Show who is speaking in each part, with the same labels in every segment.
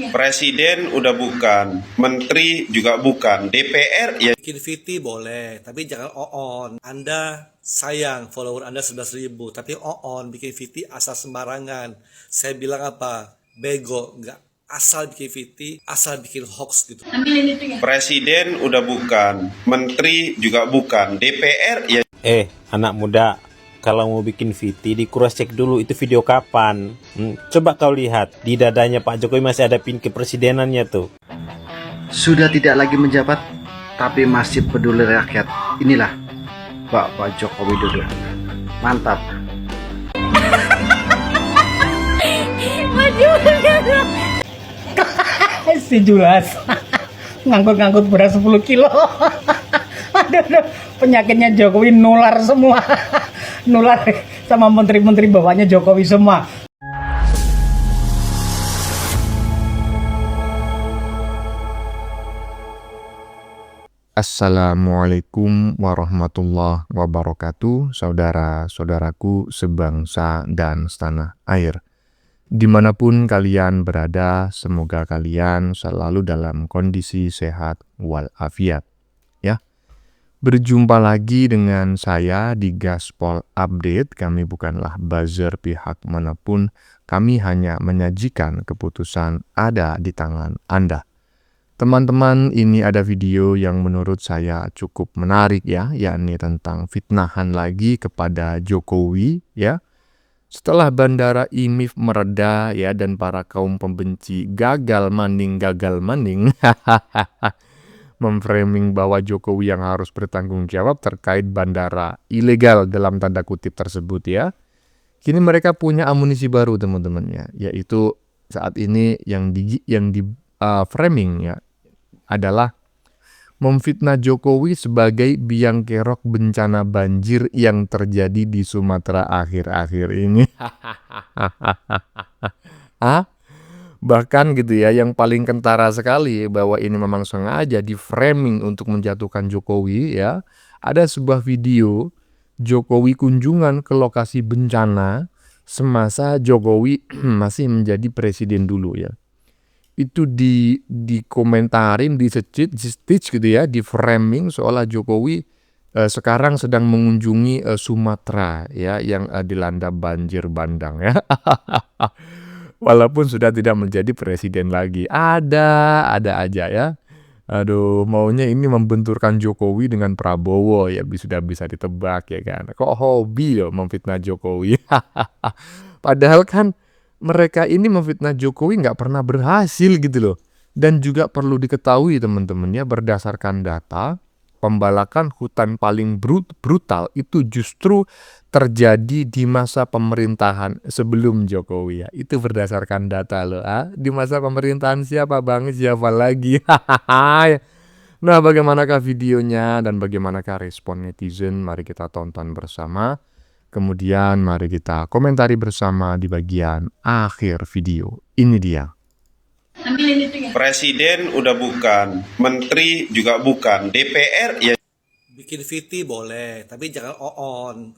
Speaker 1: Presiden udah bukan, menteri juga bukan, DPR ya.
Speaker 2: Bikin VT boleh, tapi jangan on. Anda sayang follower Anda 11.000, tapi on bikin VT asal sembarangan. Saya bilang apa? Bego, nggak asal bikin VT, asal bikin hoax gitu.
Speaker 1: Presiden udah bukan, menteri juga bukan, DPR ya.
Speaker 3: Anak muda, kalau mau bikin VT di cross check dulu itu video kapan. Coba kau lihat, di dadanya Pak Jokowi masih ada pin kepresidenannya tuh.
Speaker 4: Sudah tidak lagi menjabat, tapi masih peduli rakyat. Inilah Bapak Joko Widodo. Mantap.
Speaker 5: Si Julas ngangkut-ngangkut beras 10 kilo. Aduh, penyakitnya Jokowi nular semua. Nular sama menteri-menteri bawahnya Jokowi semua.
Speaker 6: Assalamualaikum warahmatullahi wabarakatuh, saudara-saudaraku sebangsa dan setanah air. Dimanapun kalian berada, semoga kalian selalu dalam kondisi sehat walafiat. Ya, berjumpa lagi dengan saya di Gaspol Update. Kami bukanlah buzzer pihak manapun, kami hanya menyajikan keputusan ada di tangan Anda. Teman-teman, ini ada video yang menurut saya cukup menarik ya, yakni tentang fitnahan lagi kepada Jokowi ya. Setelah bandara IMIF mereda ya dan para kaum pembenci gagal maning memframing bahwa Jokowi yang harus bertanggung jawab terkait bandara ilegal dalam tanda kutip tersebut ya. Kini mereka punya amunisi baru teman-temannya, yaitu saat ini yang di framing ya adalah memfitnah Jokowi sebagai biang kerok bencana banjir yang terjadi di Sumatera akhir-akhir ini. Bahkan gitu ya, yang paling kentara sekali bahwa ini memang sengaja di framing untuk menjatuhkan Jokowi ya. Ada sebuah video Jokowi kunjungan ke lokasi bencana semasa Jokowi masih menjadi presiden dulu ya. Itu dikomentarin, di stitch gitu ya, di framing seolah Jokowi sekarang sedang mengunjungi Sumatera ya yang dilanda banjir bandang ya. Walaupun sudah tidak menjadi presiden lagi, ada aja ya. Aduh, maunya ini membenturkan Jokowi dengan Prabowo ya, sudah bisa ditebak ya kan. Kok hobi loh memfitnah Jokowi. Padahal kan mereka ini memfitnah Jokowi nggak pernah berhasil gitu loh. Dan juga perlu diketahui teman-teman ya, berdasarkan data, pembalakan hutan paling brutal itu justru terjadi di masa pemerintahan sebelum Jokowi ya. Itu berdasarkan data loh. Di masa pemerintahan siapa bang? Siapa lagi? Nah, bagaimanakah videonya dan bagaimanakah respon netizen? Mari kita tonton bersama. Kemudian mari kita komentari bersama di bagian akhir video. Ini dia.
Speaker 1: Presiden udah bukan, menteri juga bukan, DPR ya.
Speaker 2: Bikin VT boleh, tapi jangan on.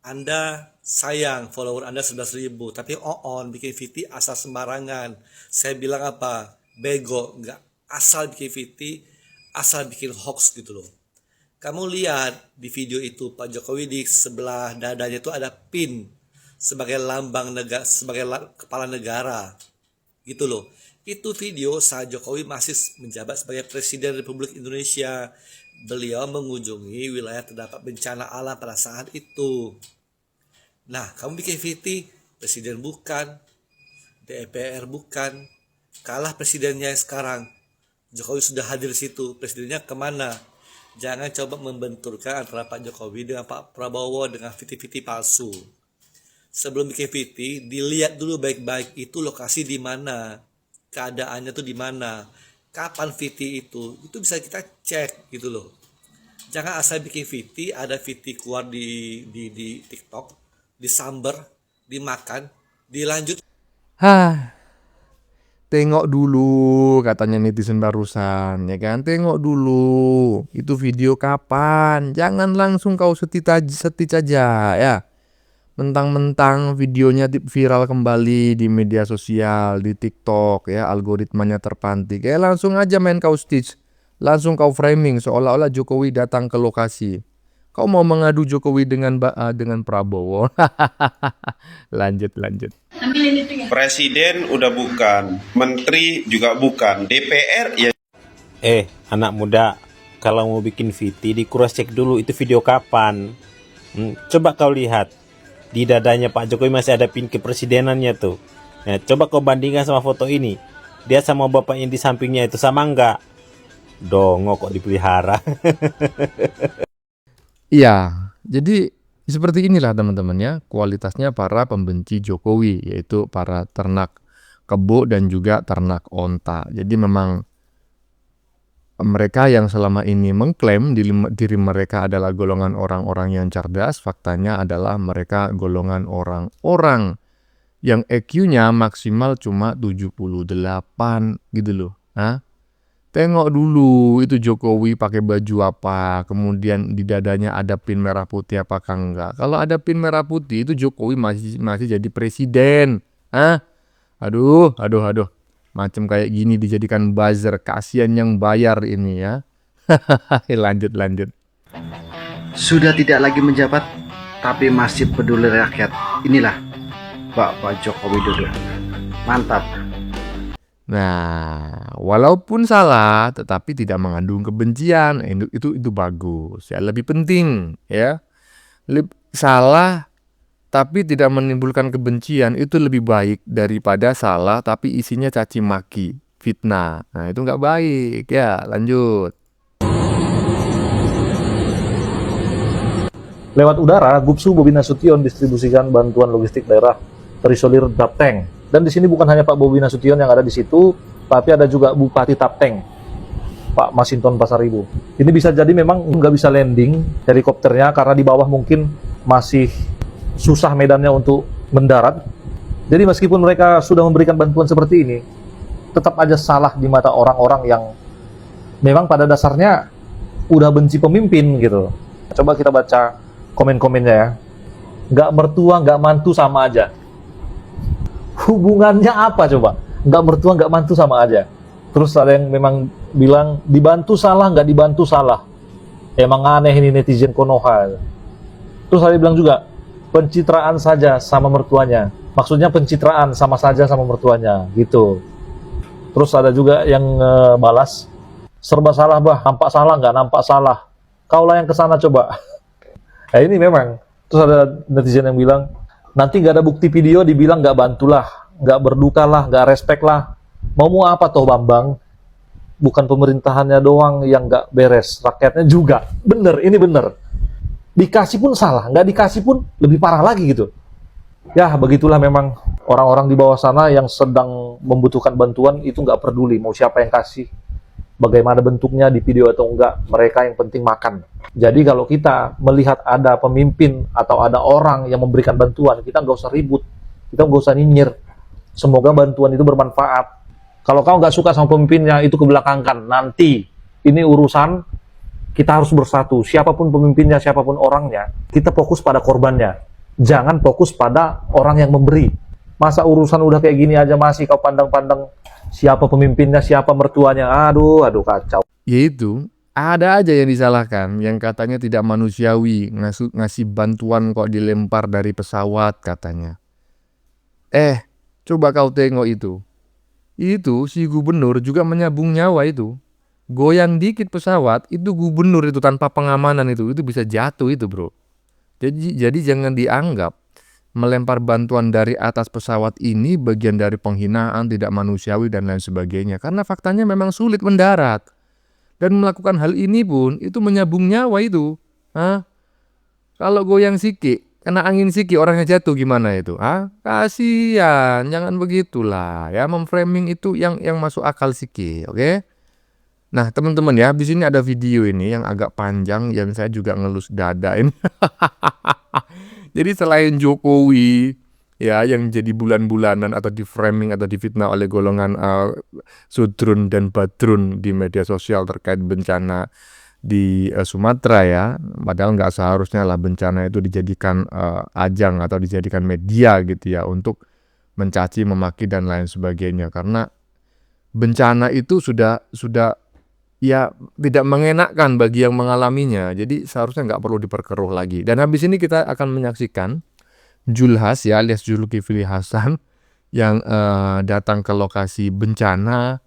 Speaker 2: Anda sayang follower Anda 11.000, tapi on bikin VT asal sembarangan. Saya bilang apa? Bego, nggak asal bikin VT, asal bikin hoax gitu loh. Kamu lihat di video itu Pak Jokowi di sebelah dadanya itu ada pin sebagai lambang negara, sebagai kepala negara, gitu loh. Itu video saat Jokowi masih menjabat sebagai Presiden Republik Indonesia. Beliau mengunjungi wilayah terdapat bencana alam pada saat itu. Nah, kamu bikin VT, Presiden bukan, DPR bukan, kalah presidennya sekarang. Jokowi sudah hadir di situ, presidennya kemana? Jangan coba membenturkan antara Pak Jokowi dengan Pak Prabowo dengan VT-VT palsu. Sebelum bikin VT, dilihat dulu baik-baik itu lokasi di mana, keadaannya tuh di mana, kapan VT itu bisa kita cek gitu loh. Jangan asal bikin VT, ada VT keluar di TikTok, disamber, dimakan, dilanjut.
Speaker 6: Tengok dulu katanya netizen barusan ya kan, tengok dulu itu video kapan, jangan langsung kau setit aja ya. Mentang-mentang videonya viral kembali di media sosial, di TikTok ya, algoritmanya terpantik. Ya langsung aja main kau stitch, langsung kau framing seolah-olah Jokowi datang ke lokasi. Kau mau mengadu Jokowi dengan Prabowo. Lanjut.
Speaker 1: Presiden udah bukan, menteri juga bukan, DPR ya
Speaker 3: Anak muda, kalau mau bikin VT di cross check dulu itu video kapan. Coba kau lihat di dadanya Pak Jokowi masih ada pin kepresidenannya tuh. Nah, coba kau bandingkan sama foto ini. Dia sama bapak yang di sampingnya itu sama enggak? Dongo kok dipelihara.
Speaker 6: Iya, jadi seperti inilah teman-teman ya, kualitasnya para pembenci Jokowi, yaitu para ternak kebo dan juga ternak onta. Jadi memang mereka yang selama ini mengklaim diri mereka adalah golongan orang-orang yang cerdas, faktanya adalah mereka golongan orang-orang yang EQ-nya maksimal cuma 78 gitu loh. Tengok dulu itu Jokowi pakai baju apa, kemudian di dadanya ada pin merah putih apakah enggak. Kalau ada pin merah putih itu Jokowi masih jadi presiden. Aduh. Macam kayak gini dijadikan buzzer, kasihan yang bayar ini ya. Lanjut.
Speaker 4: Sudah tidak lagi menjabat, tapi masih peduli rakyat. Inilah Bapak Joko Widodo. Mantap.
Speaker 6: Nah, walaupun salah, tetapi tidak mengandung kebencian, itu bagus. Ya, lebih penting, ya. Salah, tapi tidak menimbulkan kebencian itu lebih baik daripada salah, tapi isinya caci maki, fitnah. Nah, itu nggak baik, ya. Lanjut.
Speaker 7: Lewat udara, Gubsu Bobi Nasution distribusikan bantuan logistik daerah terisolir Tapteng. Dan di sini bukan hanya Pak Bobi Nasution yang ada di situ, tapi ada juga Bupati Tapteng, Pak Masinton Pasaribu. Ini bisa jadi memang nggak bisa landing helikopternya karena di bawah mungkin masih susah medannya untuk mendarat. Jadi meskipun mereka sudah memberikan bantuan seperti ini, tetap aja salah di mata orang-orang yang memang pada dasarnya udah benci pemimpin gitu. Coba kita baca komen-komennya ya. Nggak mertua, nggak mantu sama aja. Hubungannya apa coba? Nggak mertua, nggak mantu sama aja. Terus ada yang memang bilang dibantu salah, nggak dibantu salah. Emang aneh ini netizen Konoha. Terus ada yang bilang juga pencitraan saja sama mertuanya. Maksudnya pencitraan sama saja sama mertuanya gitu. Terus ada juga yang balas serba salah bah, nampak salah nggak nampak salah. Kaulah yang kesana coba. Nah ini memang. Terus ada netizen yang bilang nanti nggak ada bukti video dibilang nggak bantulah, nggak berdukalah, nggak respect lah. Mau apa toh Bambang? Bukan pemerintahannya doang yang nggak beres, rakyatnya juga. Bener, ini bener. Dikasih pun salah, nggak dikasih pun lebih parah lagi gitu. Ya begitulah memang orang-orang di bawah sana yang sedang membutuhkan bantuan itu nggak peduli mau siapa yang kasih, bagaimana bentuknya di video atau enggak, mereka yang penting makan. Jadi kalau kita melihat ada pemimpin atau ada orang yang memberikan bantuan, kita nggak usah ribut, kita nggak usah nyinyir. Semoga bantuan itu bermanfaat. Kalau kau nggak suka sama pemimpinnya, itu kebelakangkan. Nanti ini urusan kita harus bersatu. Siapapun pemimpinnya, siapapun orangnya, kita fokus pada korbannya. Jangan fokus pada orang yang memberi. Masa urusan udah kayak gini aja masih kau pandang-pandang siapa pemimpinnya, siapa mertuanya. Aduh kacau.
Speaker 6: Yaitu ada aja yang disalahkan, yang katanya tidak manusiawi, ngasih bantuan kok dilempar dari pesawat katanya. Coba kau tengok itu. Itu si gubernur juga menyambung nyawa itu. Goyang dikit pesawat, itu gubernur itu tanpa pengamanan itu bisa jatuh itu bro. Jadi jangan dianggap melempar bantuan dari atas pesawat ini bagian dari penghinaan, tidak manusiawi dan lain sebagainya. Karena faktanya memang sulit mendarat. Dan melakukan hal ini pun itu menyambung nyawa itu. Kalau goyang sikit, kena angin sikit orangnya jatuh gimana itu? Kasihan, jangan begitulah ya, memframing itu yang masuk akal sikit, oke? Nah teman-teman ya, di sini ada video ini yang agak panjang yang saya juga ngelus dada ini. Jadi selain Jokowi ya yang jadi bulan-bulanan atau di framing atau difitnah oleh golongan Sudrun dan Badrun di media sosial terkait bencana Sumatera ya. Padahal nggak seharusnya lah bencana itu dijadikan ajang atau dijadikan media gitu ya untuk mencaci, memaki dan lain sebagainya. Karena bencana itu sudah ya tidak mengenakkan bagi yang mengalaminya. Jadi seharusnya nggak perlu diperkeruh lagi. Dan habis ini kita akan menyaksikan Julhas ya alias Zulkifli Hasan yang datang ke lokasi bencana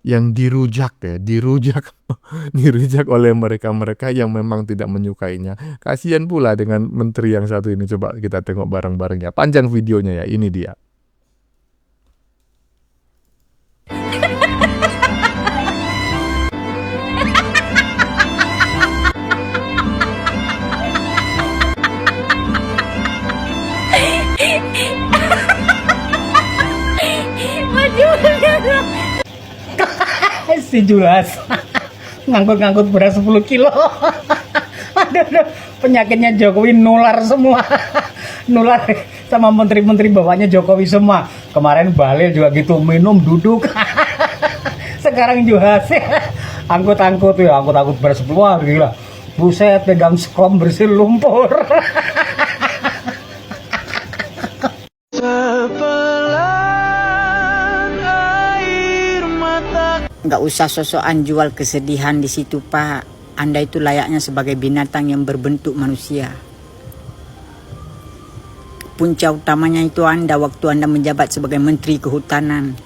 Speaker 6: yang dirujak dirujak oleh mereka-mereka yang memang tidak menyukainya. Kasihan pula dengan menteri yang satu ini. Coba kita tengok bareng-bareng ya. Panjang videonya ya, ini dia.
Speaker 5: Si Julas ngangkut-ngangkut beras 10 kilo. Aduh, penyakitnya Jokowi nular semua. Nular sama menteri-menteri bawahnya Jokowi semua. Kemarin Bahlil juga gitu, minum duduk. Sekarang Julas angkut-angkut beras 10, wah gila. Buset, pegang skrom bersih lumpur.
Speaker 8: Nggak usah sosokan jual kesedihan di situ, Pak. Anda itu layaknya sebagai binatang yang berbentuk manusia. Punca utamanya itu Anda waktu Anda menjabat sebagai Menteri Kehutanan.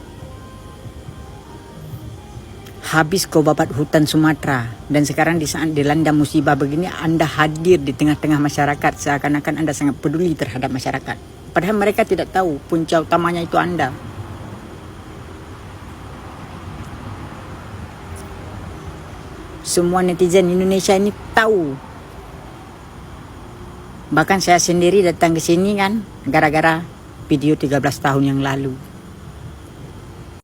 Speaker 8: Habis kau babat hutan Sumatera, dan sekarang di saat dilanda musibah begini Anda hadir di tengah-tengah masyarakat seakan-akan Anda sangat peduli terhadap masyarakat. Padahal mereka tidak tahu punca utamanya itu Anda. Semua netizen Indonesia ini tahu. Bahkan saya sendiri datang ke sini kan gara-gara video 13 tahun yang lalu.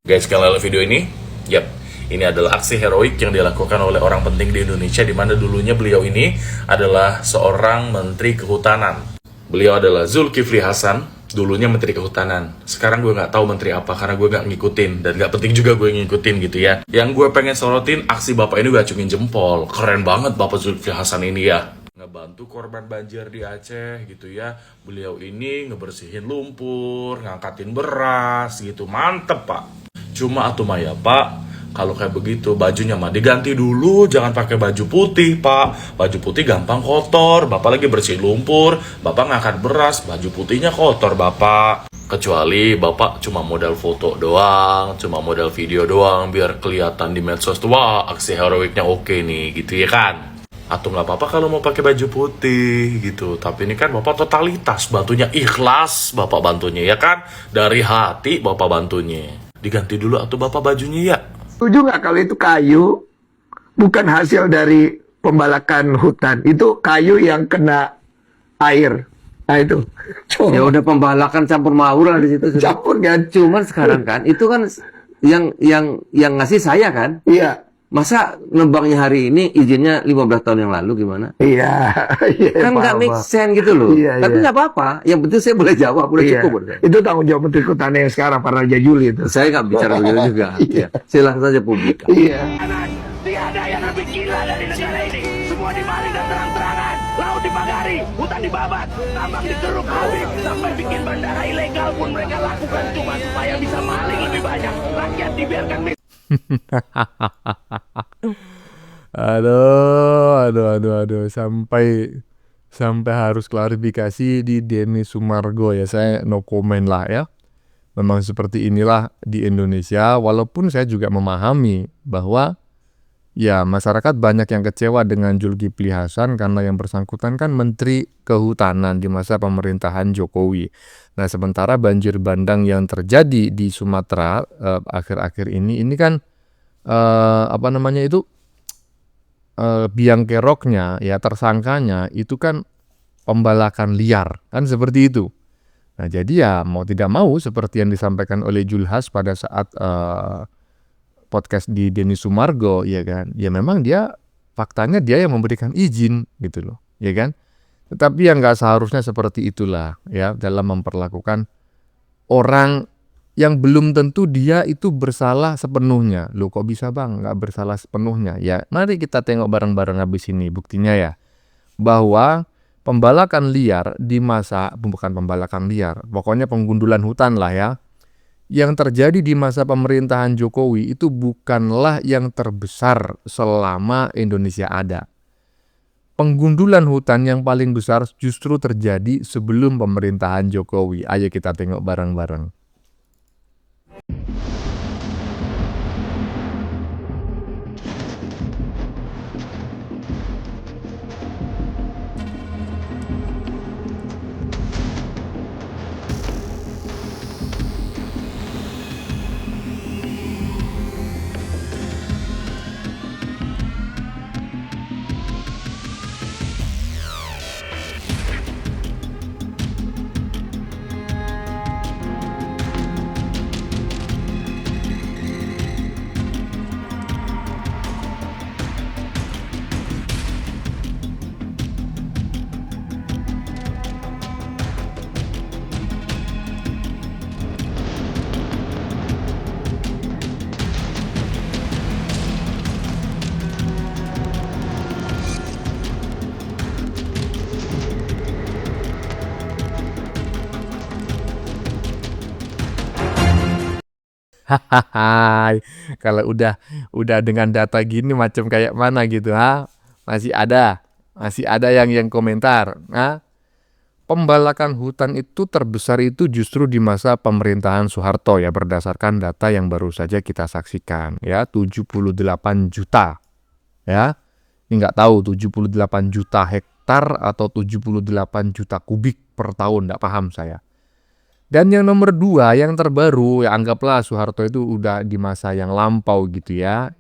Speaker 9: Guys, kalian lihat video ini? Yap, ini adalah aksi heroik yang dilakukan oleh orang penting di Indonesia, di mana dulunya beliau ini adalah seorang Menteri Kehutanan. Beliau adalah Zulkifli Hasan, dulunya Menteri Kehutanan. Sekarang gue nggak tahu menteri apa karena gue nggak ngikutin dan nggak penting juga gue ngikutin gitu ya. Yang gue pengen sorotin aksi bapak ini gue acungin jempol. Keren banget Bapak Zulkifli Hasan ini ya. Ngebantu korban banjir di Aceh gitu ya. Beliau ini ngebersihin lumpur, ngangkatin beras gitu. Mantep Pak. Cuma atuh ya Pak, kalau kayak begitu bajunya mah diganti dulu, jangan pakai baju putih Pak. Baju putih gampang kotor, Bapak lagi bersih lumpur, Bapak ngangkat beras, baju putihnya kotor Bapak. Kecuali Bapak cuma modal foto doang, cuma modal video doang, biar kelihatan di medsos tuh, wah aksi heroiknya oke nih gitu ya kan. Atau nggak apa-apa kalau mau pakai baju putih gitu, tapi ini kan Bapak totalitas, bantunya ikhlas Bapak bantunya ya kan, dari hati Bapak bantunya. Diganti dulu atau Bapak bajunya ya.
Speaker 10: Setuju nggak kalau itu kayu bukan hasil dari pembalakan hutan, itu kayu yang kena air. Nah itu.
Speaker 11: Ya udah pembalakan campur mawur lah di situ.
Speaker 10: Campur kan.
Speaker 11: Cuman sekarang kan itu kan yang ngasih saya kan.
Speaker 10: Iya.
Speaker 11: Masa nebangnya hari ini izinnya 15 tahun yang lalu gimana?
Speaker 10: Iya.
Speaker 11: Kan nggak make sense gitu loh.
Speaker 10: Iya,
Speaker 11: tapi nggak apa-apa. Yang penting saya boleh jawab, boleh
Speaker 10: Iya.
Speaker 11: cukup.
Speaker 10: Itu tanggung jawab Menteri Kehutanan yang sekarang, para Raja Juli itu.
Speaker 11: Saya nggak bicara begitu juga.
Speaker 10: Iya.
Speaker 11: Silahkan saja publik.
Speaker 10: Iya.
Speaker 12: Tiada yang lebih gila dari negara ini. Semua dimaling dan terang-terangan. Laut dipagari, hutan dibabat, tambang digeruk habis, sampai bikin bandara ilegal pun mereka lakukan cuma supaya bisa maling lebih banyak. Rakyat dibiarkan
Speaker 6: Aduh, sampai harus klarifikasi di Denny Sumargo ya. Saya no comment lah ya. Memang seperti inilah di Indonesia, walaupun saya juga memahami bahwa ya masyarakat banyak yang kecewa dengan Zulkifli Hasan karena yang bersangkutan kan Menteri Kehutanan di masa pemerintahan Jokowi. Nah, sementara banjir bandang yang terjadi di Sumatera akhir-akhir ini kan biang keroknya ya, tersangkanya itu kan pembalakan liar kan seperti itu. Nah, jadi ya mau tidak mau seperti yang disampaikan oleh Julhas pada saat podcast di Denny Sumargo ya kan. Ya memang faktanya dia yang memberikan izin gitu loh, ya kan. Tetapi yang nggak seharusnya seperti itulah ya dalam memperlakukan orang yang belum tentu dia itu bersalah sepenuhnya. Loh kok bisa bang nggak bersalah sepenuhnya? Ya mari kita tengok bareng-bareng habis ini buktinya ya. Bahwa pembalakan liar di masa, bukan pembalakan liar, pokoknya penggundulan hutan lah ya. Yang terjadi di masa pemerintahan Jokowi itu bukanlah yang terbesar selama Indonesia ada. Penggundulan hutan yang paling besar justru terjadi sebelum pemerintahan Jokowi. Ayo kita tengok bareng-bareng. Hahaha, kalau udah dengan data gini macam kayak mana gitu ha? Masih ada yang komentar. Nah, pembalakan hutan itu terbesar itu justru di masa pemerintahan Soeharto ya, berdasarkan data yang baru saja kita saksikan ya, 78 juta. Ya. Ini nggak tahu 78 juta hektar atau 78 juta kubik per tahun, nggak paham saya. Dan yang nomor 2, yang terbaru, ya anggaplah Soeharto itu udah di masa yang lampau gitu ya.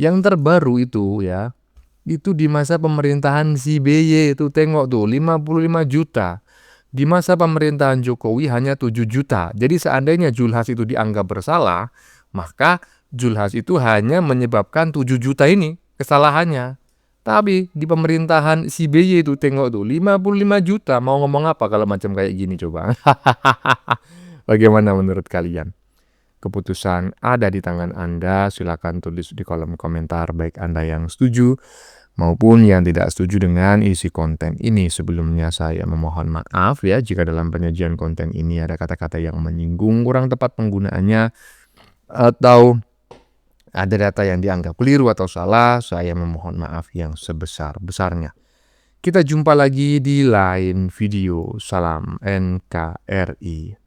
Speaker 6: Yang terbaru itu ya, itu di masa pemerintahan SBY itu tengok tuh 55 juta. Di masa pemerintahan Jokowi hanya 7 juta. Jadi seandainya Julhas itu dianggap bersalah, maka Julhas itu hanya menyebabkan 7 juta ini kesalahannya. Tapi di pemerintahan SBY itu tengok tuh 55 juta. Mau ngomong apa kalau macam kayak gini coba? Bagaimana menurut kalian? Keputusan ada di tangan Anda. Silakan tulis di kolom komentar baik Anda yang setuju maupun yang tidak setuju dengan isi konten ini. Sebelumnya saya memohon maaf ya jika dalam penyajian konten ini ada kata-kata yang menyinggung, kurang tepat penggunaannya, atau ada data yang dianggap keliru atau salah. Saya memohon maaf yang sebesar-besarnya. Kita jumpa lagi di lain video. Salam NKRI.